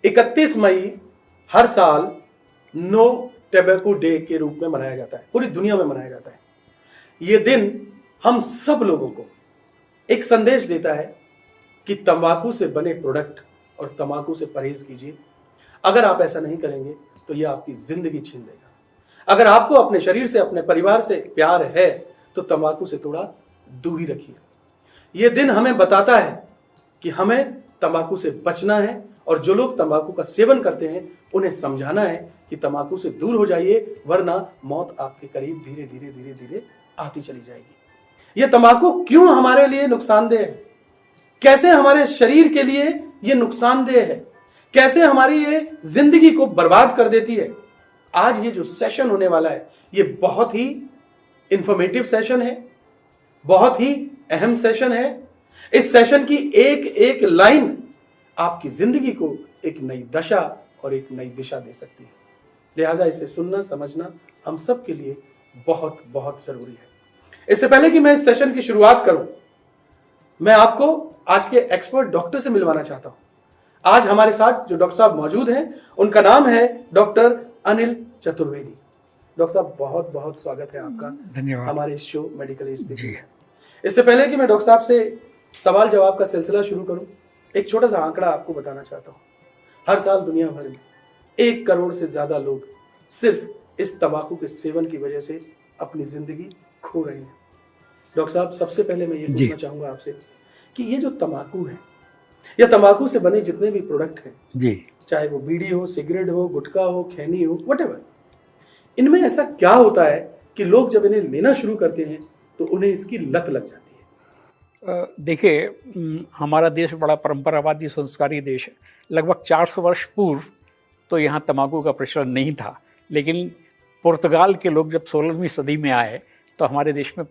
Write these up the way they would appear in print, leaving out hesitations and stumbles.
31 मई हर साल no tobacco day के रूप में मनाया जाता है, पूरी दुनिया में मनाया जाता है। यह दिन हम सब लोगों को एक संदेश देता है कि तंबाकू से बने प्रोडक्ट और तंबाकू से परहेज कीजिए। अगर आप ऐसा नहीं करेंगे तो यह आपकी जिंदगी छीन लेगा। अगर आपको अपने शरीर से, अपने परिवार से प्यार है तो तंबाकू से थोड़ा दूरी रखिए। यह दिन हमें बताता है कि हमें तंबाकू से बचना है, और जो लोग तंबाकू का सेवन करते हैं उन्हें समझाना है कि तंबाकू से दूर हो जाइए, वरना मौत आपके करीब धीरे धीरे धीरे धीरे आती चली जाएगी। यह तंबाकू क्यों हमारे लिए नुकसानदेह है, कैसे हमारे शरीर के लिए यह नुकसानदेह है, कैसे हमारी ये जिंदगी को बर्बाद कर देती है। आज ये जो सेशन होने वाला है ये बहुत ही इंफॉर्मेटिव सेशन है, बहुत ही अहम सेशन है। इस सेशन की एक एक लाइन आपकी जिंदगी को एक नई दशा और एक नई दिशा दे सकती है। लिहाजा इसे सुनना, समझना हम सब के लिए बहुत बहुत जरूरी है। इससे पहले कि मैं इस सेशन की शुरुआत करूं, मैं आपको आज के एक्सपर्ट डॉक्टर से मिलवाना चाहता हूं। आज हमारे साथ जो डॉक्टर साहब मौजूद हैं उनका नाम है डॉक्टर अनिल चतुर्वेदी। डॉक्टर साहब बहुत बहुत स्वागत है आपका, धन्यवाद हमारे इस शो मेडिकल स्पीकिंग। इससे पहले कि मैं डॉक्टर साहब से सवाल जवाब का सिलसिला शुरू करूं, एक छोटा सा आंकड़ा आपको बताना चाहता हूं। हर साल दुनिया भर में 1 करोड़ से ज्यादा लोग सिर्फ इस तंबाकू के सेवन की वजह से अपनी जिंदगी खो रहे हैं। डॉक्टर साहब, सबसे पहले मैं ये पूछना चाहूंगा आपसे कि ये जो तंबाकू है या तंबाकू से बने जितने भी प्रोडक्ट हैं जी, चाहे वो बीड़ी हो, सिगरेट हो, गुटखा हो, खैनी हो, व्हाटएवर, इनमें ऐसा क्या होता है कि लोग जब इन्हें लेना शुरू करते हैं तो उन्हें इसकी लत लग जाती है? देखिए, हमारा देश बड़ा परंपरावादी संस्कारी देश है। लगभग 400 वर्ष पूर्व तो यहाँ तंबाकू का प्रचलन नहीं था, लेकिन पुर्तगाल के लोग जब 16वीं सदी में आए तो हमारे देश में,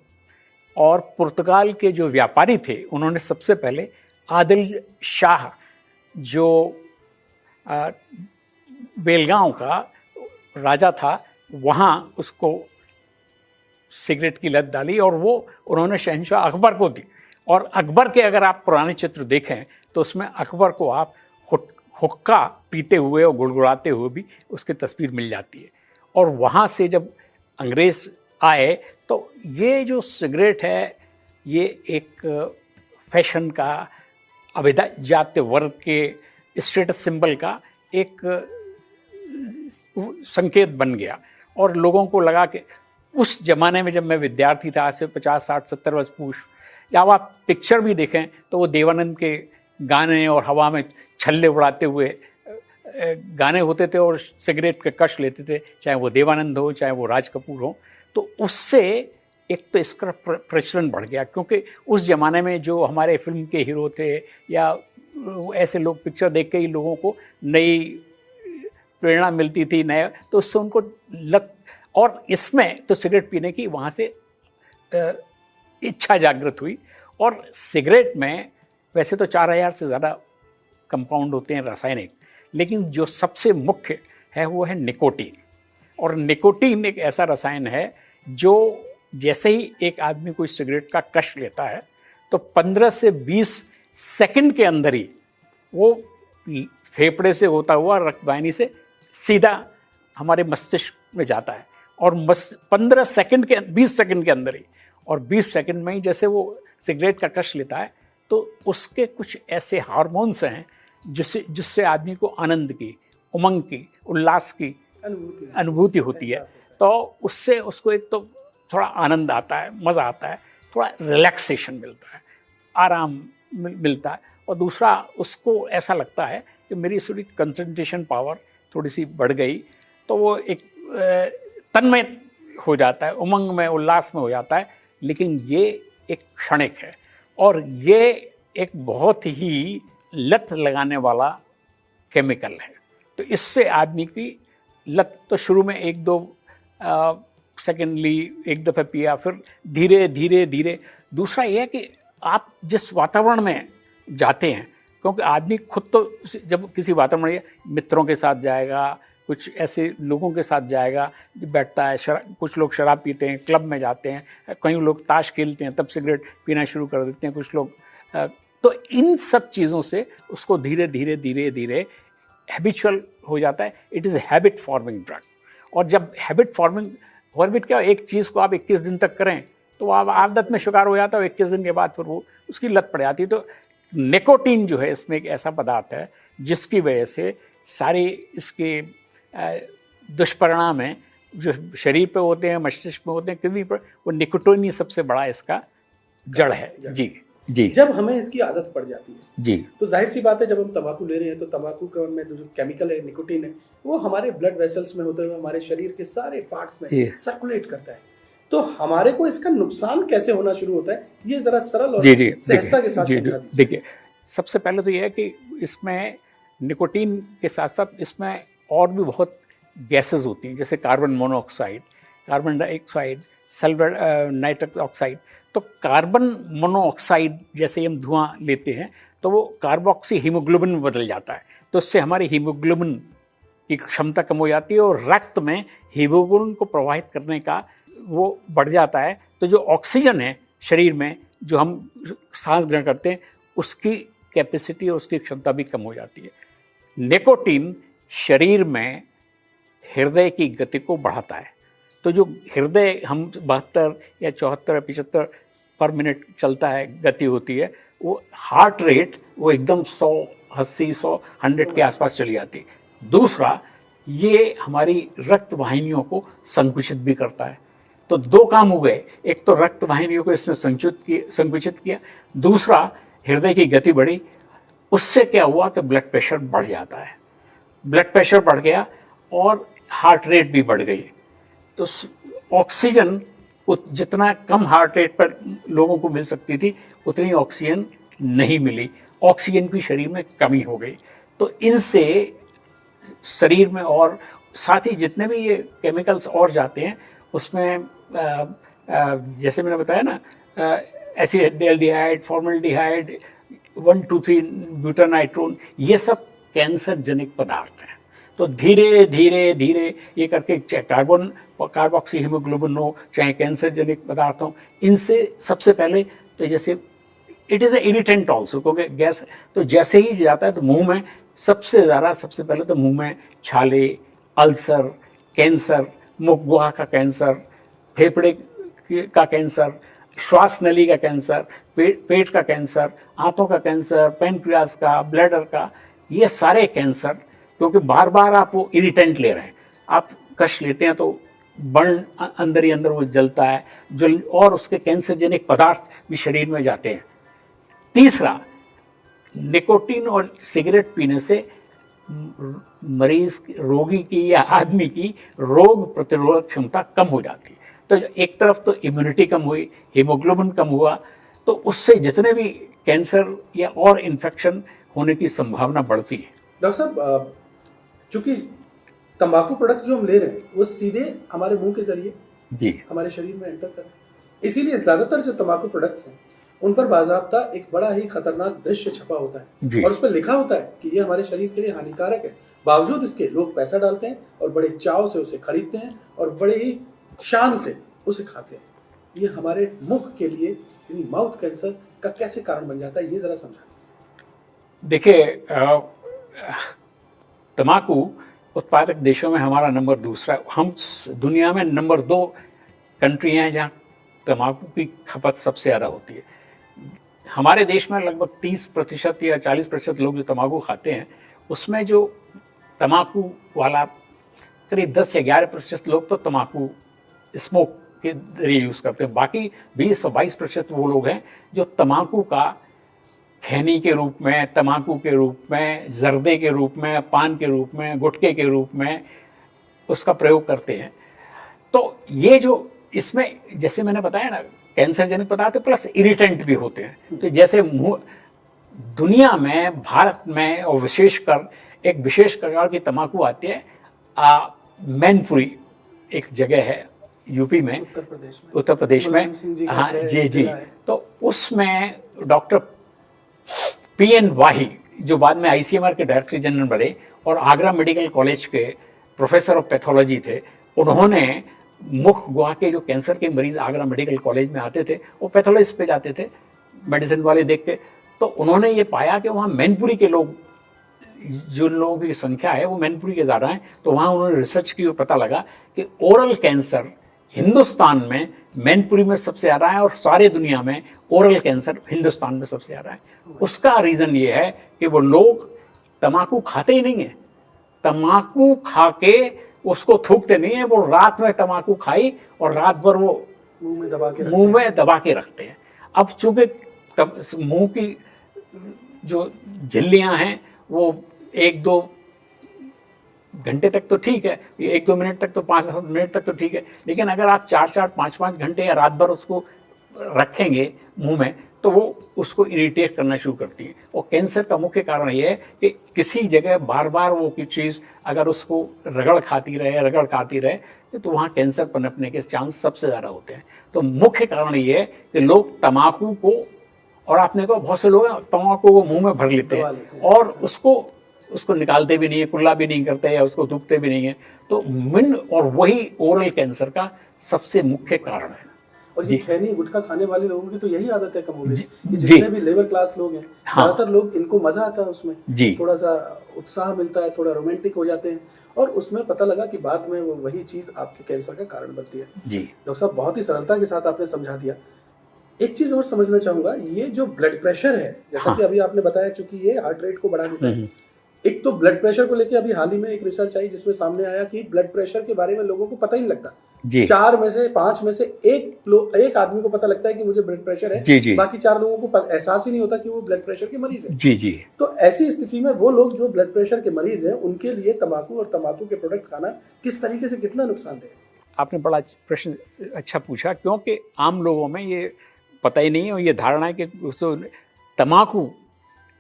और पुर्तगाल के जो व्यापारी थे उन्होंने सबसे पहले आदिल शाह, जो बेलगांव का राजा था, वहाँ उसको सिगरेट की लत डाली और वो उन्होंने शहंशाह अकबर को दी। और अकबर के अगर आप पुराने चित्र देखें तो उसमें अकबर को आप हुक्का पीते हुए और गुड़गुड़ाते हुए भी उसकी तस्वीर मिल जाती है। और वहाँ से जब अंग्रेज़ आए तो ये जो सिगरेट है ये एक फैशन का, अभिजात्य वर्ग के स्टेटस सिंबल का एक संकेत बन गया। और लोगों को लगा कि उस ज़माने में जब मैं विद्यार्थी था, आज से 50, 60, 70 वर्ष पूर्व, जब आप पिक्चर भी देखें तो वो देवानंद के गाने और हवा में छल्ले उड़ाते हुए गाने होते थे और सिगरेट के कश लेते थे, चाहे वो देवानंद हो चाहे वो राज कपूर हो। तो उससे एक तो इसका प्रचलन बढ़ गया, क्योंकि उस ज़माने में जो हमारे फिल्म के हीरो थे या ऐसे लोग पिक्चर देख के ही लोगों को नई प्रेरणा मिलती थी, नया, तो उससे उनको लत, और इसमें तो सिगरेट पीने की वहाँ से इच्छा जागृत हुई। और सिगरेट में वैसे तो 4000 से ज़्यादा कंपाउंड होते हैं रासायनिक, लेकिन जो सबसे मुख्य है वो है निकोटीन। और निकोटीन एक ऐसा रसायन है जो जैसे ही एक आदमी कोई सिगरेट का कश लेता है तो 15 से 20 सेकंड के अंदर ही वो फेफड़े से होता हुआ रक्तवाहिनी से सीधा हमारे मस्तिष्क में जाता है। और 15 सेकंड के 20 सेकंड के अंदर ही, और 20 सेकंड में ही जैसे वो सिगरेट का कश लेता है तो उसके कुछ ऐसे हार्मोन्स हैं जिससे आदमी को आनंद की, उमंग की, उल्लास की अनुभूति होती है। तो उससे उसको एक तो थोड़ा आनंद आता है, मज़ा आता है, थोड़ा रिलैक्सेशन मिलता है, आराम मिलता है। और दूसरा, उसको ऐसा लगता है कि मेरी थोड़ी कंसंट्रेशन पावर थोड़ी सी बढ़ गई, तो वो एक तन्मय हो जाता है, उमंग में, उल्लास में हो जाता है। लेकिन ये एक क्षणिक है और ये एक बहुत ही लत लगाने वाला केमिकल है। तो इससे आदमी की लत तो शुरू में 1-2 सेकेंडली एक दफ़े पिया, फिर धीरे धीरे धीरे। दूसरा ये है कि आप जिस वातावरण में जाते हैं, क्योंकि आदमी खुद तो जब किसी वातावरण में मित्रों के साथ जाएगा, कुछ ऐसे लोगों के साथ जाएगा, बैठता है, कुछ लोग शराब पीते हैं, क्लब में जाते हैं, कई लोग ताश खेलते हैं, तब सिगरेट पीना शुरू कर देते हैं कुछ लोग। तो इन सब चीज़ों से उसको धीरे धीरे धीरे धीरे हैबिचुअल हो जाता है, it is habit forming drug. और जब हैबिट क्या, एक चीज़ को आप 21 दिन तक करें तो आप आदत में शिकार हो जाता है, 21 दिन के बाद फिर वो उसकी लत पड़ जाती है। तो निकोटीन जो है इसमें एक ऐसा पदार्थ है जिसकी वजह से सारे इसके दुष्परिणाम हैं जो शरीर पे होते हैं, मस्तिष्क में होते हैं, किडनी पर, वो निकोटीन ही सबसे बड़ा इसका जड़ है। जी जी। जब हमें इसकी आदत पड़ जाती है जी तो जाहिर सी बात है, जब हम तंबाकू ले रहे हैं तो तंबाकू का में जो केमिकल है, निकोटीन है, वो हमारे ब्लड वेसल्स में होते हुए हमारे शरीर के सारे पार्ट्स में सर्कुलेट करता है। तो हमारे को इसका नुकसान कैसे होना शुरू होता है, ये जरा सरल और सहजता के साथ समझा दीजिए। देखिए, सबसे पहले तो ये है कि इसमें निकोटीन के साथ साथ इसमें और भी बहुत गैसेस होती हैं, जैसे carbon monoxide, carbon dioxide, sulphur nitrous oxide. तो कार्बन मोनोऑक्साइड जैसे हम धुआं लेते हैं तो वो कार्बोक्सी हीमोग्लोबिन में बदल जाता है, तो उससे हमारी हीमोग्लोबिन की क्षमता कम हो जाती है और रक्त में हीमोग्लोबिन को प्रवाहित करने का वो बढ़ जाता है। तो जो ऑक्सीजन है शरीर में, जो हम सांस ग्रहण करते हैं, उसकी कैपेसिटी और उसकी क्षमता भी कम हो जाती है। निकोटीन शरीर में हृदय की गति को बढ़ाता है। तो जो हृदय हम 72 या 74 या 75 पर मिनट चलता है, गति होती है, वो हार्ट रेट वो एकदम 100, 80, 100, 100 के आसपास चली जाती है। दूसरा, ये हमारी रक्त वाहिनियों को संकुचित भी करता है। तो दो काम हो गए, एक तो रक्त वाहिनियों को इसने संकुचित किया, दूसरा हृदय की गति बढ़ी। उससे क्या हुआ कि ब्लड प्रेशर बढ़ जाता है, ब्लड प्रेशर बढ़ गया और हार्ट रेट भी बढ़ गई। तो ऑक्सीजन जितना कम हार्ट रेट पर लोगों को मिल सकती थी, उतनी ऑक्सीजन नहीं मिली, ऑक्सीजन की शरीर में कमी हो गई। तो इनसे शरीर में और साथ ही जितने भी ये केमिकल्स और जाते हैं उसमें जैसे मैंने बताया ना, एसिटाल्डिहाइड, फॉर्मल्डिहाइड, 1, 2, 3 ब्यूटानाइट्रोन, ये सब कैंसर जनिक पदार्थ हैं। तो धीरे धीरे धीरे ये करके, चाहे कार्बोक्सी हीमोग्लोबिन हो, चाहे कैंसर जनिक पदार्थ हो, इनसे सबसे पहले तो जैसे it is a irritant also, क्योंकि गैस तो जैसे ही जाता है तो मुंह में सबसे पहले तो मुंह में छाले, अल्सर, कैंसर, मुख गुहा का कैंसर, फेफड़े का कैंसर, श्वास नली का कैंसर, पेट का कैंसर, आंतों का कैंसर, पैनक्रियाज का, ब्लैडर का, ये सारे कैंसर, क्योंकि बार बार आप वो इरिटेंट ले रहे हैं, आप कश लेते हैं तो बर्न अंदर ही अंदर वो जलता है, और उसके कैंसरजनिक पदार्थ भी शरीर में जाते हैं। तीसरा, निकोटीन और सिगरेट पीने से मरीज, रोगी की या आदमी की रोग प्रतिरोधक क्षमता कम हो जाती है। तो एक तरफ तो इम्यूनिटी कम हुई, हीमोग्लोबिन कम हुआ, तो उससे जितने भी कैंसर या और इन्फेक्शन होने की संभावना बढ़ती है। डॉक्टर साहब, चूंकि तंबाकू प्रोडक्ट जो हम ले रहे हैं वो सीधे हमारे मुंह के जरिए जी हमारे शरीर में एंटर कर रहे हैं, इसीलिए ज्यादातर जो तंबाकू प्रोडक्ट्स हैं उन पर बाज़ाब्ता एक बड़ा ही खतरनाक दृश्य छपा होता है और उस पर लिखा होता है कि ये हमारे शरीर के लिए हानिकारक है। बावजूद इसके लोग पैसा डालते हैं और बड़े चाव से उसे खरीदते हैं और बड़े ही शान से उसे खाते हैं। ये हमारे मुख के लिए यानी माउथ कैंसर का कैसे कारण बन जाता है, ये जरा समझा दीजिए। देखिए, तंबाकू उत्पादक देशों में हमारा नंबर दूसरा, हम दुनिया में नंबर 2 कंट्री हैं जहाँ तंबाकू की खपत सबसे ज़्यादा होती है। हमारे देश में लगभग 30% या 40% लोग जो तंबाकू खाते हैं, उसमें जो तंबाकू वाला करीब 10 या 11% लोग तो तंबाकू स्मोक के जरिए यूज़ करते हैं। बाकी 20 और 22% वो लोग हैं जो तंबाकू का खैनी के रूप में, तंबाकू के रूप में, जर्दे के रूप में, पान के रूप में, गुटखे के रूप में उसका प्रयोग करते हैं। तो ये जो इसमें, जैसे मैंने बताया ना, कैंसर जनिक पदार्थ प्लस इरिटेंट भी होते हैं। तो जैसे दुनिया में, भारत में और विशेषकर एक विशेष प्रकार की तंबाकू आती है, मैनपुरी एक जगह है यूपी में, उत्तर प्रदेश में, हाँ जी। तो उसमें डॉक्टर PN वाही, जो बाद में ICMR के डायरेक्टर जनरल बने और आगरा मेडिकल कॉलेज के प्रोफेसर ऑफ पैथोलॉजी थे, उन्होंने मुख गुहा के जो कैंसर के मरीज आगरा मेडिकल कॉलेज में आते थे, वो पैथोलॉजिस्ट पे जाते थे मेडिसिन वाले देख के, तो उन्होंने ये पाया कि वहाँ मैनपुरी के लोग जो लोगों की संख्या है वो मैनपुरी के ज़्यादा है, तो वहाँ उन्होंने रिसर्च की और पता लगा कि ओरल कैंसर हिंदुस्तान में मैनपुरी में सबसे ज़्यादा है और सारे दुनिया में ओरल कैंसर हिंदुस्तान में सबसे ज़्यादा है। उसका रीज़न ये है कि वो लोग तम्बाकू खाते ही नहीं है, तम्बाकू खा के उसको थूकते नहीं है, वो रात में तम्बाकू खाई और रात भर वो मुंह में दबा के रखते हैं। अब चूंकि मुंह की जो झिल्लियां हैं वो 1-2 घंटे तक तो ठीक है, 1-2 मिनट तक तो 5-7 मिनट तक तो ठीक है, लेकिन अगर आप 4-4 5-5 घंटे या रात भर उसको रखेंगे मुंह में तो वो उसको इरिटेट करना शुरू करती है। और कैंसर का मुख्य कारण ये है कि किसी जगह बार बार वो की चीज़ अगर उसको रगड़ खाती रहे तो वहाँ कैंसर पनपने के चांस सबसे ज़्यादा होते हैं। तो मुख्य कारण ये है कि लोग तम्बाकू को, और आपने कहा बहुत से लोग तम्बाकू को मुंह में भर लेते हैं और उसको निकालते भी नहीं है, कुल्ला भी नहीं करते या उसको थूकते भी नहीं है, तो और वही ओरल कैंसर का सबसे मुख्य कारण है। और ये खैनी गुटखा खाने वाले लोगों की तो यही आदत है कम कि जितने भी लेबर क्लास लोग हैं, ज्यादातर लोग, इनको मजा आता है उसमें, थोड़ा सा उत्साह मिलता है, थोड़ा रोमांटिक हो जाते हैं, और उसमें पता लगा कि बाद में वो वही चीज आपके कैंसर का कारण बनती है। डॉक्टर साहब बहुत ही सरलता के साथ आपने समझा दिया। एक चीज और समझना चाहूंगा, ये जो ब्लड प्रेशर है, जैसा कि अभी आपने बताया, चूंकि ये हार्ट रेट को बढ़ा देता है, एक तो ब्लड प्रेशर को लेके अभी हाल ही में एक रिसर्च आई जिसमें सामने आया कि ब्लड प्रेशर के बारे में लोगों को पता ही नहीं लगता। 4 में से 5 में से एक आदमी को पता लगता है कि मुझे ब्लड प्रेशर है, बाकी 4 लोगों को एहसास ही नहीं होता कि वो ब्लड प्रेशर के मरीज है। तो ऐसी स्थिति में वो लोग जो ब्लड प्रेशर के मरीज हैं, उनके लिए तंबाकू और तंबाकू के प्रोडक्ट्स खाना किस तरीके से कितना नुकसानदेह है? आपने बड़ा प्रश्न अच्छा पूछा, क्योंकि आम लोगों में ये पता ही नहीं है और ये धारणा है कि तंबाकू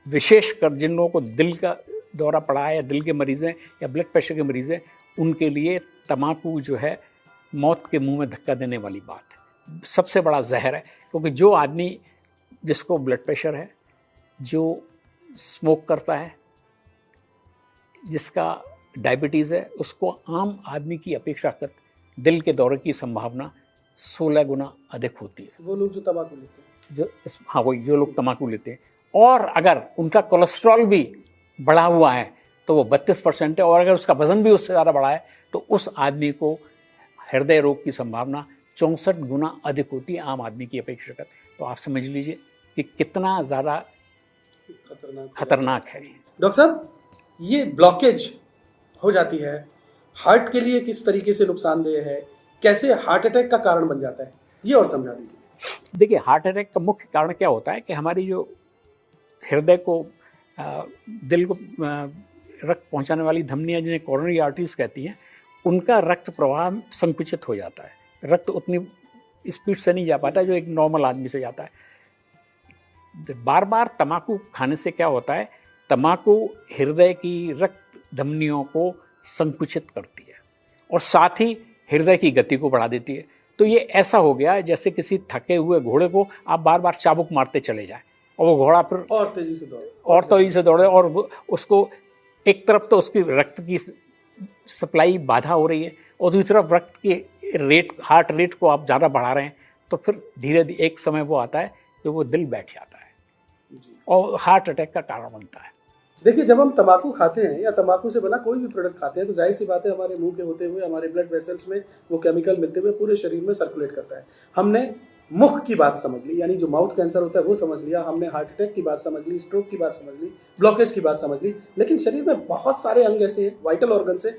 विशेषकर जिन लोगों को दिल का दौरा पड़ा है या दिल के मरीज़ हैं या ब्लड प्रेशर के मरीज़ हैं, उनके लिए तम्बाकू जो है मौत के मुंह में धक्का देने वाली बात है, सबसे बड़ा जहर है। क्योंकि जो आदमी जिसको ब्लड प्रेशर है, जो स्मोक करता है, जिसका डायबिटीज़ है, उसको आम आदमी की अपेक्षाकृत दिल के दौरे की संभावना 16 गुना अधिक होती है। वो लोग जो तम्बाकू लेते हैं, वही जो लोग तम्बाकू लेते हैं, और अगर उनका कोलेस्ट्रॉल भी बढ़ा हुआ है तो वो 32% है, और अगर उसका वजन भी उससे ज़्यादा बढ़ा है तो उस आदमी को हृदय रोग की संभावना 64 गुना अधिक होती है आम आदमी की अपेक्षा। तो आप समझ लीजिए कि कितना ज़्यादा खतरनाक है। डॉक्टर साहब, ये ब्लॉकेज हो जाती है, हार्ट के लिए किस तरीके से नुकसानदेह है, कैसे हार्ट अटैक का कारण बन जाता है, ये और समझा दीजिए। देखिए, हार्ट अटैक का मुख्य कारण क्या होता है कि हमारी जो हृदय को, दिल को रक्त पहुंचाने वाली धमनियां, जिन्हें कोरोनरी आर्टरीज कहती हैं, उनका रक्त प्रवाह संकुचित हो जाता है। रक्त उतनी स्पीड से नहीं जा पाता जो एक नॉर्मल आदमी से जाता है। बार बार तम्बाकू खाने से क्या होता है, तम्बाकू हृदय की रक्त धमनियों को संकुचित करती है और साथ ही हृदय की गति को बढ़ा देती है। तो ये ऐसा हो गया जैसे किसी थके हुए घोड़े को आप बार बार चाबुक मारते चले जाएं और वो घोड़ा फिर और तेजी से दौड़े और उसको एक तरफ तो उसकी रक्त की सप्लाई बाधा हो रही है और दूसरी तरफ रक्त के रेट, हार्ट रेट को आप ज़्यादा बढ़ा रहे हैं, तो फिर धीरे धीरे एक समय वो आता है कि वो दिल बैठ जाता है और हार्ट अटैक का कारण बनता है। देखिए, जब हम तंबाकू खाते हैं या तंबाकू से बना कोई भी प्रोडक्ट खाते हैं तो जाहिर सी बात है हमारे मुंह के होते हुए हमारे ब्लड वेसल्स में वो केमिकल मिलते हुए पूरे शरीर में सर्कुलेट करता है। हमने मुख की बात समझ ली, यानी जो माउथ कैंसर होता है वो समझ लिया, हमने हार्ट अटैक की बात समझ ली, स्ट्रोक की बात समझ ली, ब्लॉकेज की बात समझ ली, लेकिन शरीर में बहुत सारे अंग ऐसे हैं, वाइटल ऑर्गन्स हैं,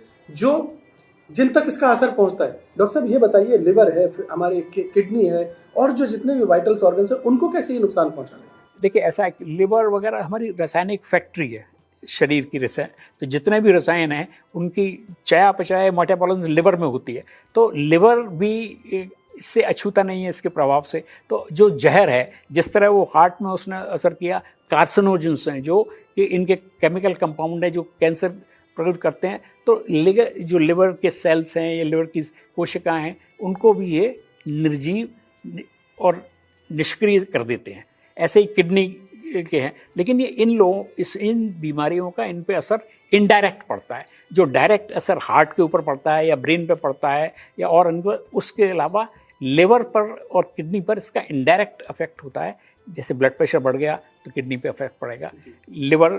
जिन तक इसका असर पहुंचता है। डॉक्टर साहब, ये बताइए, लिवर है, हमारे किडनी है, और जो जितने भी वाइटल्स ऑर्गन्स हैं, उनको कैसे ये नुकसान पहुंचा रहे हैं? देखिए, ऐसा है कि लिवर वगैरह हमारी रासायनिक फैक्ट्री है शरीर की रसायन, तो जितने भी रसायन हैं उनकी चयापचय मेटाबॉलिज्म लिवर में होती है। तो लिवर भी इससे अछूता नहीं है इसके प्रभाव से। तो जो जहर है, जिस तरह वो हार्ट में उसने असर किया, कार्सिनोजेंस हैं जो कि इनके केमिकल कंपाउंड है जो कैंसर प्रोड्यूस करते हैं, तो जो लिवर के सेल्स हैं या लिवर की कोशिकाएं हैं, उनको भी ये निर्जीव और निष्क्रिय कर देते हैं। ऐसे ही किडनी के हैं, लेकिन ये इन बीमारियों का इन पे असर इनडायरेक्ट पड़ता है। जो डायरेक्ट असर हार्ट के ऊपर पड़ता है या ब्रेन पे पड़ता है या और इन पर, उसके अलावा लिवर पर और किडनी पर इसका इनडायरेक्ट इफेक्ट होता है जैसे ब्लड प्रेशर बढ़ गया तो किडनी पे इफेक्ट पड़ेगा, लिवर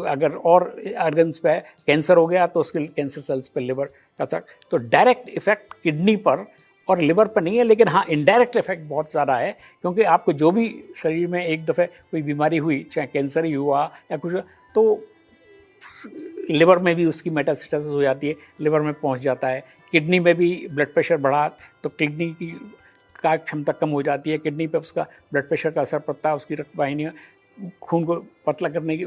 अगर और ऑर्गन्स पे कैंसर हो गया तो उसके कैंसर सेल्स पे लिवर का था। तो डायरेक्ट इफेक्ट किडनी पर और लिवर पर नहीं है, लेकिन हाँ इनडायरेक्ट इफेक्ट बहुत ज़्यादा है, क्योंकि आपको जो भी शरीर में एक दफ़े कोई बीमारी हुई, चाहे कैंसर ही हुआ या कुछ, तो लिवर में भी उसकी मेटास्टेसिस हो जाती है, लिवर में पहुंच जाता है। किडनी में भी ब्लड प्रेशर बढ़ा तो किडनी की का क्षमता कम हो जाती है, किडनी पे उसका ब्लड प्रेशर का असर पड़ता है, उसकी रक्तवाहिनियाँ खून को पतला करने की,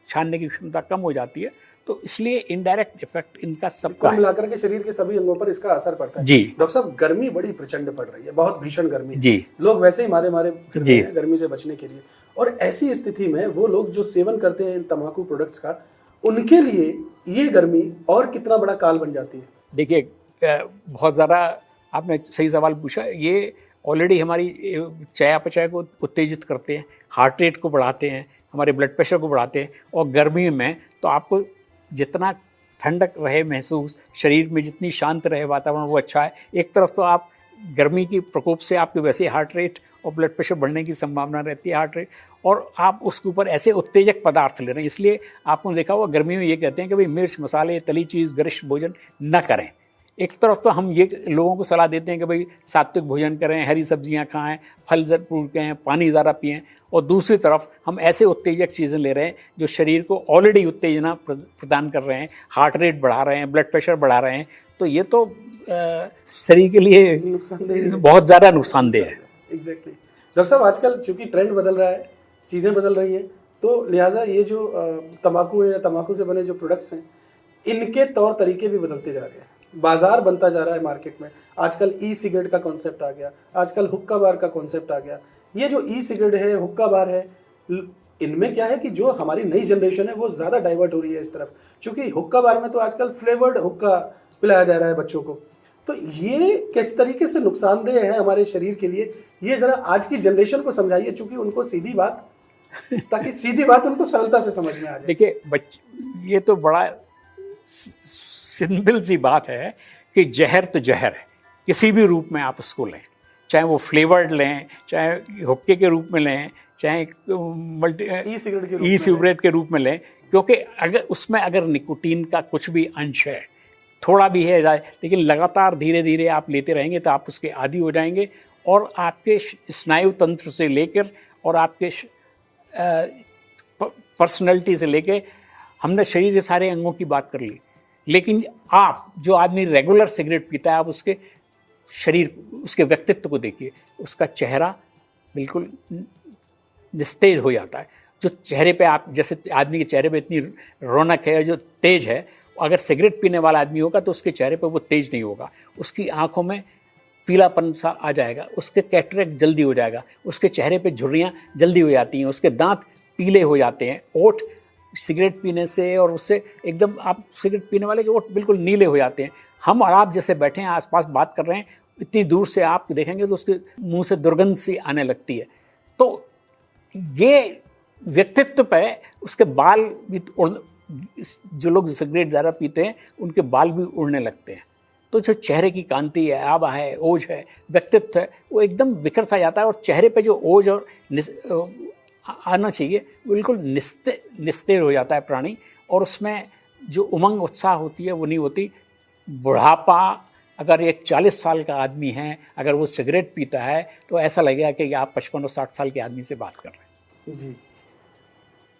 छानने की क्षमता कम हो जाती है। तो इसलिए इनडायरेक्ट इफेक्ट इनका सबका है। मिलाकर के शरीर के सभी अंगों पर इसका असर पड़ता है। जी डॉक्टर साहब, गर्मी बड़ी प्रचंड पड़ रही है, बहुत भीषण गर्मी है। जी, लोग वैसे ही मारे फिर रहे जी। हैं गर्मी से बचने के लिए, और ऐसी स्थिति में वो लोग जो सेवन करते हैं इन तंबाकू प्रोडक्ट्स का, उनके लिए ये गर्मी और कितना बड़ा काल बन जाती है। देखिए बहुत ज़्यादा आपने सही सवाल पूछा। ये ऑलरेडी हमारी चयापचय को उत्तेजित करते हैं, हार्ट रेट को बढ़ाते हैं, हमारे ब्लड प्रेशर को बढ़ाते हैं, और गर्मी में तो आपको जितना ठंडक रहे महसूस, शरीर में जितनी शांत रहे वातावरण, वो अच्छा है। एक तरफ तो आप गर्मी की प्रकोप से आपके वैसे हार्ट रेट और ब्लड प्रेशर बढ़ने की संभावना रहती है, हार्ट रेट, और आप उसके ऊपर ऐसे उत्तेजक पदार्थ ले रहे हैं। इसलिए आपने देखा हुआ गर्मी में ये कहते हैं कि भाई मिर्च मसाले तली चीज़ गरिष्ठ भोजन न करें। एक तरफ तो हम ये लोगों को सलाह देते हैं कि भाई सात्विक भोजन करें, हरी सब्जियां खाएं, फल जरूर खाएं, पानी ज़्यादा पिएं, और दूसरी तरफ हम ऐसे उत्तेजक चीज़ें ले रहे हैं जो शरीर को ऑलरेडी उत्तेजना प्रदान कर रहे हैं, हार्ट रेट बढ़ा रहे हैं, ब्लड प्रेशर बढ़ा रहे हैं। तो ये तो शरीर के लिए नुकसानदेह, बहुत ज़्यादा नुकसानदेह है। एग्जैक्टली। डॉक्टर साहब, आजकल चूंकि ट्रेंड बदल रहा है, चीज़ें बदल रही हैं, तो लिहाजा ये जो तंबाकू है या तंबाकू से बने जो प्रोडक्ट्स हैं, इनके तौर तरीके भी बदलते जा रहे हैं, बाजार बनता जा रहा है मार्केट में। आजकल ई सिगरेट का कॉन्सेप्ट आ गया, आजकल हुक्का बार का कॉन्सेप्ट आ गया। ये जो ई सिगरेट है, हुक्का बार है, इनमें क्या है कि जो हमारी नई जनरेशन है वो ज़्यादा डाइवर्ट हो रही है इस तरफ, क्योंकि हुक्का बार में तो आजकल फ्लेवर्ड हुक्का पिलाया जा रहा है बच्चों को। तो ये किस तरीके से नुकसानदेह है हमारे शरीर के लिए, ये ज़रा आज की जनरेशन को समझाइए, चूँकि उनको सीधी बात, ताकि सीधी बात उनको सरलता से समझ में आ जाए। देखिए ये तो बड़ा सिंपल सी बात है कि जहर तो जहर है, किसी भी रूप में आप उसको लें, चाहे वो फ्लेवर्ड लें, चाहे हुक्के के रूप में लें, चाहे ई सिगरेट के रूप में लें, क्योंकि अगर उसमें अगर निकोटीन का कुछ भी अंश है, थोड़ा भी है जाए, लेकिन लगातार धीरे धीरे आप लेते रहेंगे तो आप उसके आदी हो जाएंगे, और आपके स्नायु तंत्र से लेकर और आपके पर्सनैलिटी से लेकर, हमने शरीर के सारे अंगों की बात कर ली, लेकिन आप जो आदमी रेगुलर सिगरेट पीता है, आप उसके शरीर, उसके व्यक्तित्व को देखिए, उसका चेहरा बिल्कुल निस्तेज हो जाता है। जो चेहरे पे आप, जैसे आदमी के चेहरे पे इतनी रौनक है, जो तेज है, अगर सिगरेट पीने वाला आदमी होगा तो उसके चेहरे पे वो तेज नहीं होगा, उसकी आंखों में पीलापन सा आ जाएगा, उसके कैटरेक्ट जल्दी हो जाएगा, उसके चेहरे पे झुर्रियाँ जल्दी हो जाती हैं, उसके दांत पीले हो जाते हैं, ओठ सिगरेट पीने से और उससे एकदम, आप सिगरेट पीने वाले के ओठ बिल्कुल नीले हो जाते हैं। हम और आप जैसे बैठे हैं आसपास बात कर रहे हैं, इतनी दूर से आप देखेंगे तो उसके मुंह से दुर्गंध सी आने लगती है। तो ये व्यक्तित्व पे उसके बाल भी, जो लोग सिगरेट ज़्यादा पीते हैं उनके बाल भी उड़ने लगते हैं। तो जो चेहरे की कांति है, आभा है, ओज है, व्यक्तित्व है, वो एकदम बिखर सा जाता है, और चेहरे पे जो ओज और आना चाहिए बिल्कुल निस्तेज हो जाता है प्राणी, और उसमें जो उमंग उत्साह होती है वो नहीं होती। बुढ़ापा, अगर एक 40 साल का आदमी है, अगर वो सिगरेट पीता है तो ऐसा लगेगा कि आप 55 और 60 साल के आदमी से बात कर रहे हैं। जी।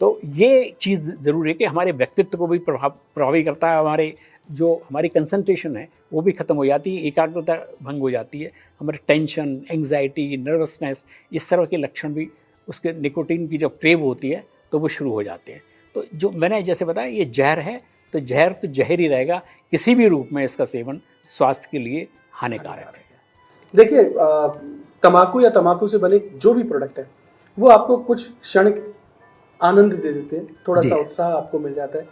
तो ये चीज़ ज़रूर है कि हमारे व्यक्तित्व को भी प्रभावी करता है, हमारी कंसंट्रेशन है वो भी ख़त्म हो जाती है, एकाग्रता भंग हो जाती है, हमारे टेंशन, एंग्जाइटी, नर्वसनेस, इस तरह के लक्षण भी उसके निकोटीन की जब क्रेव होती है तो वो शुरू हो जाते हैं। तो जो मैंने जैसे बताया, ये जहर है, तो जहर तो जहर ही रहेगा, किसी भी रूप में इसका सेवन स्वास्थ्य के लिए हानिकारक है। देखिए, तंबाकू या तंबाकू से बने जो भी प्रोडक्ट है वो आपको कुछ क्षणिक आनंद दे देते हैं, थोड़ा सा उत्साह आपको मिल जाता है,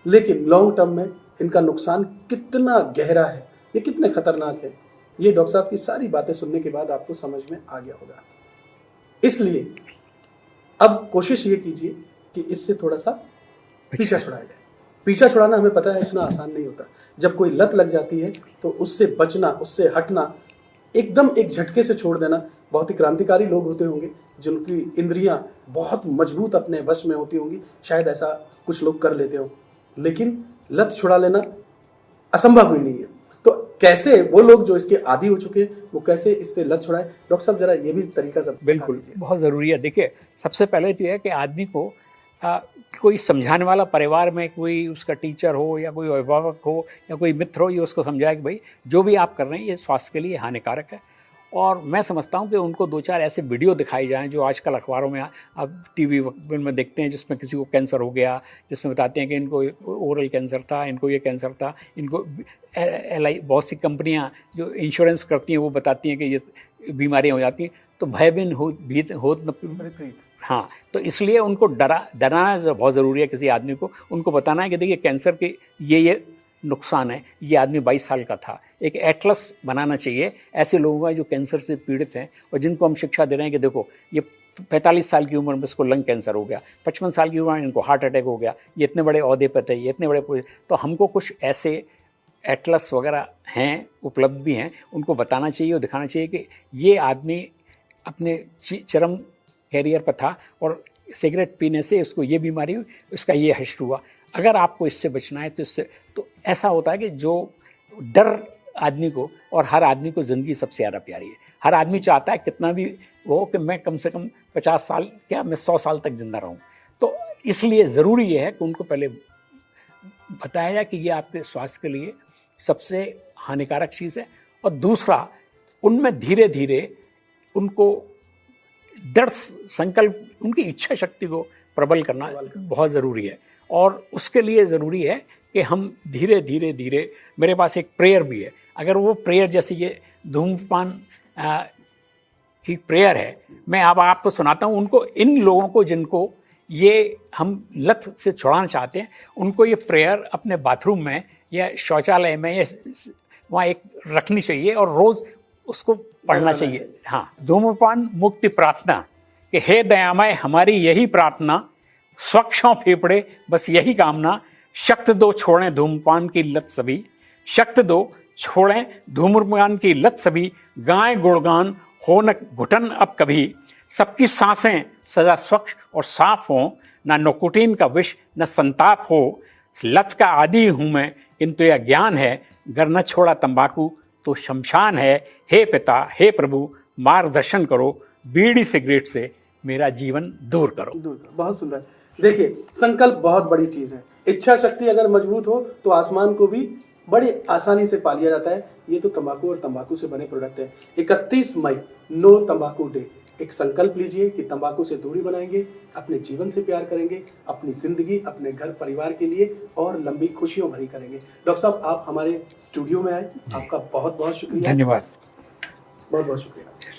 लेकिन लॉन्ग टर्म में इनका नुकसान कितना गहरा है, ये कितने खतरनाक है, ये डॉक्टर साहब की सारी बातें सुनने के बाद आपको समझ में आ गया होगा। इसलिए अब कोशिश ये कीजिए कि इससे थोड़ा सा पीछा छुड़ाया जाए। पीछा छुड़ाना हमें पता है इतना आसान नहीं होता। जब कोई लत लग जाती है तो उससे बचना, उससे हटना एकदम एक झटके से छोड़ देना। बहुत ही क्रांतिकारी लोग होते होंगे जिनकी इंद्रियां बहुत मजबूत अपने वश में होती होंगी, शायद ऐसा कुछ लोग कर लेते हो, लेकिन लत छुड़ा लेना असंभव ही नहीं है। तो कैसे वो लोग जो इसके आदी हो चुके हैं वो कैसे इससे लत छुड़ाएं? डॉक्टर साहब जरा ये भी तरीका सब बिल्कुल, बहुत ज़रूरी है। देखिए, सबसे पहले तो यह है कि आदमी को कोई समझाने वाला परिवार में कोई उसका टीचर हो या कोई अभिभावक हो या कोई मित्र हो, ये उसको समझाए कि भाई जो भी आप कर रहे हैं ये स्वास्थ्य के लिए हानिकारक है। और मैं समझता हूँ कि उनको 2-4 ऐसे वीडियो दिखाए जाएँ जो आजकल अखबारों में आप टीवी में देखते हैं, जिसमें किसी को कैंसर हो गया, जिसमें बताते हैं कि इनको ओरल कैंसर था, इनको ये कैंसर था, इनको बहुत सी कंपनियाँ जो इंश्योरेंस करती हैं वो बताती हैं कि ये बीमारियाँ हो जाती हैं, तो भयभीन हो विपरीत। हाँ, तो इसलिए उनको डराना बहुत ज़रूरी है किसी आदमी को। उनको बताना है कि देखिए कैंसर के ये नुकसान है। ये आदमी 22 साल का था, एक एटलस बनाना चाहिए ऐसे लोगों का जो कैंसर से पीड़ित हैं और जिनको हम शिक्षा दे रहे हैं कि देखो ये 45 साल की उम्र में इसको लंग कैंसर हो गया, 55 साल की उम्र में इनको हार्ट अटैक हो गया, ये इतने बड़े ओहदे पर थे, ये इतने बड़े, तो हमको कुछ ऐसे एटलस वगैरह हैं, उपलब्ध भी हैं, उनको बताना चाहिए और दिखाना चाहिए कि ये आदमी अपने चरम कैरियर पर था और सिगरेट पीने से इसको ये बीमारी हुई, इसका ये हश्र हुआ। अगर आपको इससे बचना है तो इससे तो ऐसा होता है कि जो डर आदमी को, और हर आदमी को ज़िंदगी सबसे ज़्यादा प्यारी है। हर आदमी चाहता है कितना भी वो कि मैं कम से कम 50 साल क्या मैं 100 साल तक ज़िंदा रहूं। तो इसलिए ज़रूरी ये है कि उनको पहले बताया जाए कि ये आपके स्वास्थ्य के लिए सबसे हानिकारक चीज़ है। और दूसरा, उनमें धीरे धीरे उनको दृढ़ संकल्प, उनकी इच्छा शक्ति को प्रबल करना बहुत ज़रूरी है। और उसके लिए ज़रूरी है कि हम धीरे धीरे धीरे, मेरे पास एक प्रेयर भी है, अगर वो प्रेयर जैसे ये धूम्रपान की प्रेयर है, मैं अब आपको सुनाता हूँ। उनको, इन लोगों को जिनको ये हम लत से छुड़ाना चाहते हैं, उनको ये प्रेयर अपने बाथरूम में या शौचालय में या वहाँ एक रखनी चाहिए और रोज़ उसको पढ़ना चाहिए। हाँ, धूम्रपान मुक्ति प्रार्थना कि हे दयामय हमारी यही प्रार्थना, स्वच्छों फेफड़े बस यही कामना, शक्त दो छोड़ें धूम्रपान की लत सभी, शक्त दो छोड़ें धूम्रपान की लत सभी, गाएं गुणगान हो न घुटन अब कभी, सबकी सांसें सदा स्वच्छ और साफ हो, ना निकोटीन का विष न संताप हो, लत का आदी हूँ मैं किंतु यह ज्ञान है, गर न छोड़ा तंबाकू तो शमशान है। हे पिता, हे प्रभु मार्गदर्शन करो, बीड़ी सिगरेट से मेरा जीवन दूर करो। बहुत सुंदर। देखिए, संकल्प बहुत बड़ी चीज है। इच्छा शक्ति अगर मजबूत हो तो आसमान को भी बड़ी आसानी से पा लिया जाता है। ये तो तंबाकू और तंबाकू से बने प्रोडक्ट है। 31 मई नो तंबाकू डे। एक संकल्प लीजिए कि तंबाकू से दूरी बनाएंगे, अपने जीवन से प्यार करेंगे, अपनी जिंदगी अपने घर परिवार के लिए और लंबी खुशियों भरी करेंगे। डॉक्टर साहब, आप हमारे स्टूडियो में आए, आपका बहुत बहुत शुक्रिया। धन्यवाद। बहुत बहुत शुक्रिया।